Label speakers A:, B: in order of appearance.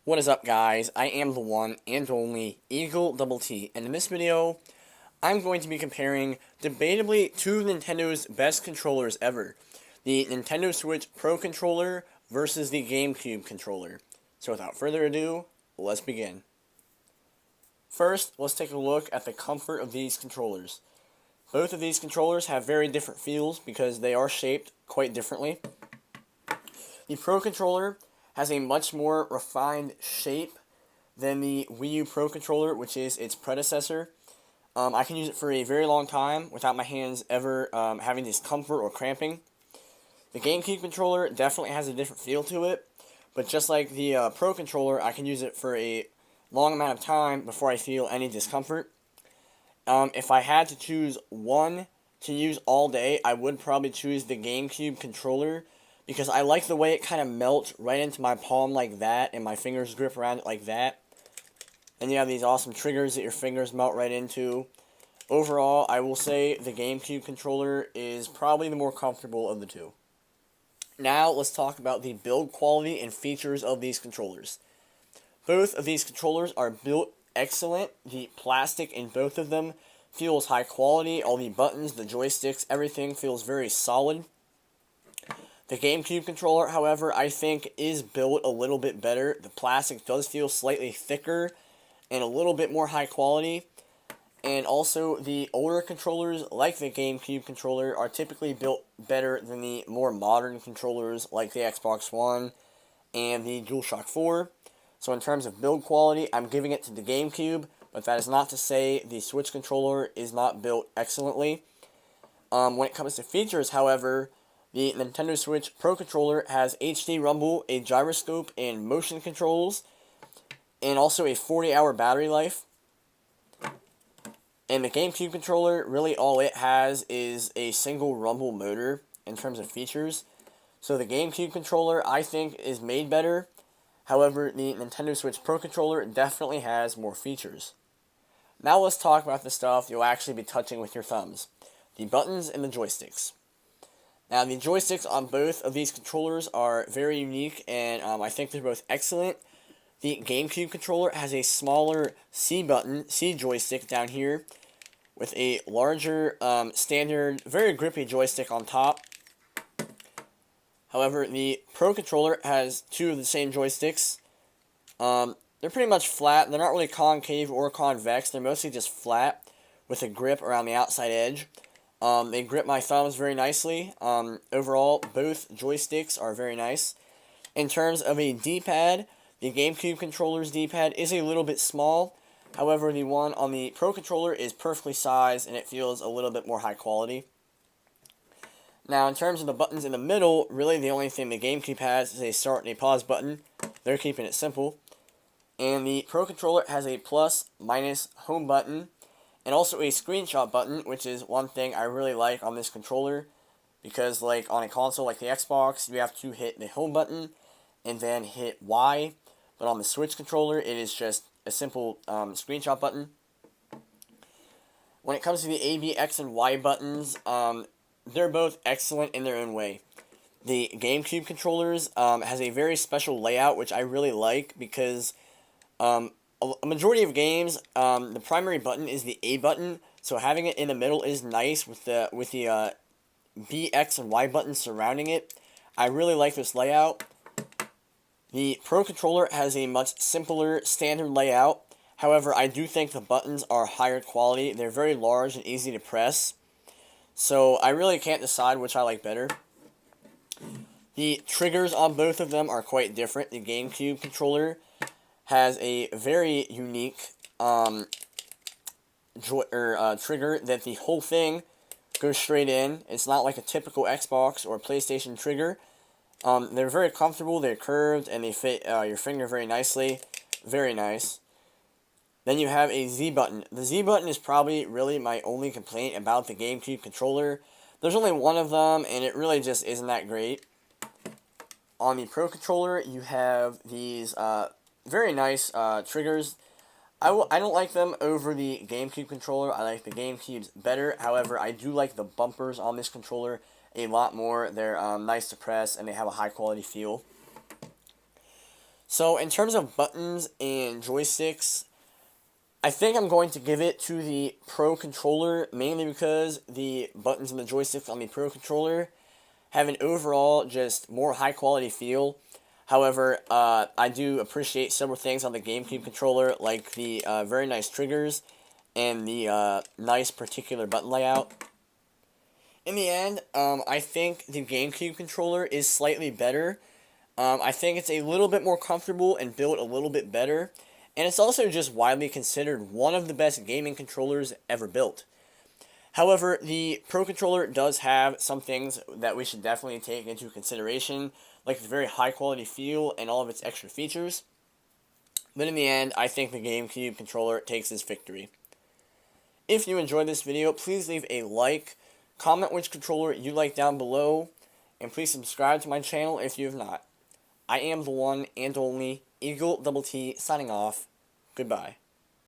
A: What is up, guys? I am the one and only Eagle Double T, and in this video, I'm going to be comparing debatably two of Nintendo's best controllers ever, the Nintendo Switch Pro Controller versus the GameCube controller. So without further ado, let's begin. First, let's take a look at the comfort of these controllers. Both of these controllers have very different feels because they are shaped quite differently. The Pro Controller has a much more refined shape than the Wii U Pro Controller, which is its predecessor. I can use it for a very long time without my hands ever having discomfort or cramping. The GameCube controller definitely has a different feel to it, but just like the Pro Controller, I can use it for a long amount of time before I feel any discomfort. If I had to choose one to use all day, I would probably choose the GameCube controller, because I like the way it kind of melts right into my palm like that, and my fingers grip around it like that. And you have these awesome triggers that your fingers melt right into. Overall, I will say the GameCube controller is probably the more comfortable of the two. Now, let's talk about the build quality and features of these controllers. Both of these controllers are built excellent. The plastic in both of them feels high quality. All the buttons, the joysticks, everything feels very solid. The GameCube controller, however, I think is built a little bit better. The plastic does feel slightly thicker and a little bit more high quality. And also, the older controllers, like the GameCube controller, are typically built better than the more modern controllers, like the Xbox One and the DualShock 4. So in terms of build quality, I'm giving it to the GameCube, but that is not to say the Switch controller is not built excellently. When it comes to features, however, the Nintendo Switch Pro Controller has HD rumble, a gyroscope, and motion controls, and also a 40-hour battery life. And the GameCube controller, really all it has is a single rumble motor in terms of features. So the GameCube controller, I think, is made better. However, the Nintendo Switch Pro Controller definitely has more features. Now let's talk about the stuff you'll actually be touching with your thumbs: the buttons and the joysticks. Now, the joysticks on both of these controllers are very unique, and I think they're both excellent. The GameCube controller has a smaller C joystick down here, with a larger, standard, very grippy joystick on top. However, the Pro Controller has two of the same joysticks. They're pretty much flat. They're not really concave or convex. They're mostly just flat, with a grip around the outside edge. They grip my thumbs very nicely. Overall, both joysticks are very nice. In terms of a D-pad, the GameCube controller's D-pad is a little bit small. However, the one on the Pro Controller is perfectly sized, and it feels a little bit more high quality. Now, in terms of the buttons in the middle, really the only thing the GameCube has is a start and a pause button. They're keeping it simple. And the Pro Controller has a plus, minus, home button, and also a screenshot button, which is one thing I really like on this controller, because like on a console like the Xbox, you have to hit the home button and then hit Y, but on the Switch controller, it is just a simple screenshot button. When it comes to the A, B, X, and Y buttons, they're both excellent in their own way. The GameCube controllers has a very special layout, which I really like, because a majority of games, the primary button is the A button, so having it in the middle is nice with the B, X, and Y buttons surrounding it. I really like this layout. The Pro Controller has a much simpler standard layout. However, I do think the buttons are higher quality. They're very large and easy to press. So I really can't decide which I like better. The triggers on both of them are quite different. The GameCube controller has a very unique trigger that the whole thing goes straight in. It's not like a typical Xbox or PlayStation trigger. They're very comfortable, they're curved, and they fit your finger very nicely. Very nice. Then you have a Z button. The Z button is probably really my only complaint about the GameCube controller. There's only one of them, and it really just isn't that great. On the Pro Controller, you have these very nice triggers. I don't like them over the GameCube controller. I like the GameCube's better. However, I do like the bumpers on this controller a lot more. They're nice to press, and they have a high quality feel. So in terms of buttons and joysticks, I think I'm going to give it to the Pro Controller, mainly because the buttons and the joysticks on the Pro Controller have an overall just more high quality feel. However, I do appreciate several things on the GameCube controller, like the very nice triggers and the nice particular button layout. In the end, I think the GameCube controller is slightly better. I think it's a little bit more comfortable and built a little bit better. And it's also just widely considered one of the best gaming controllers ever built. However, the Pro Controller does have some things that we should definitely take into consideration, like the very high quality feel and all of its extra features. But in the end, I think the GameCube controller takes this victory. If you enjoyed this video, please leave a like, comment which controller you like down below, and please subscribe to my channel if you have not. I am the one and only Eagle Double T signing off. Goodbye.